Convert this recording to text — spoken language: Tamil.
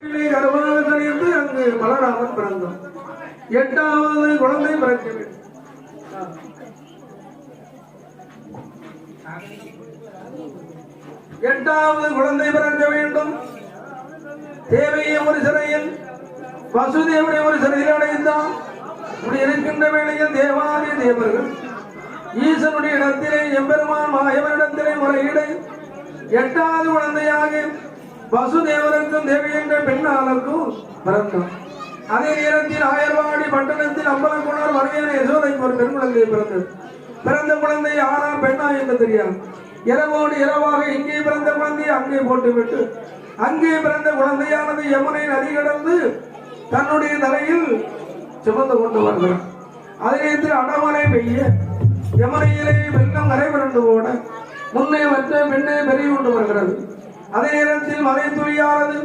அங்கு பலராமன் பிறந்தான். 8வது குழந்தை பிறக்க வேண்டும். 8வது குழந்தை பிறக்க வேண்டும். தேவையை ஒரு சிறையில், வசுதேவனை ஒரு சிறையில் அடைந்தான். இப்படி இருக்கின்ற வேளையில் தேவாதி தேவர்கள் ஈசனுடைய இடத்திலே எம்பெருமான் மாயவனிடத்திலே முறையிட 8வது குழந்தையாக வசுதேவருக்கும் தேவி என்ற பெண்ணாளருக்கும் பிறந்தார். அதே நேரத்தில் ஆயர்வாடி பட்டணத்தில் அம்பலக்குணர் வரையான யசோதைக்கு ஒரு பெண் குழந்தை பிறந்தது. பிறந்த குழந்தை ஆனா பெண்ணா என்று தெரியாது. இரவோடு இரவாக இங்கே பிறந்த குழந்தையை அங்கே போட்டுவிட்டு அங்கே பிறந்த குழந்தையானது யமுனை நதி கடந்து தன்னுடைய தலையில் சுமந்து கொண்டு வருகிறார். அதே நேரத்தில் அடமழை பெய்ய யமுனையிலே வெள்ளம் கரை புரண்டு ஓட முன்னே வற்ற பெண்ணே பெருகி கொண்டு வருகிறது. அதே நேரத்தில் மலை துளியானது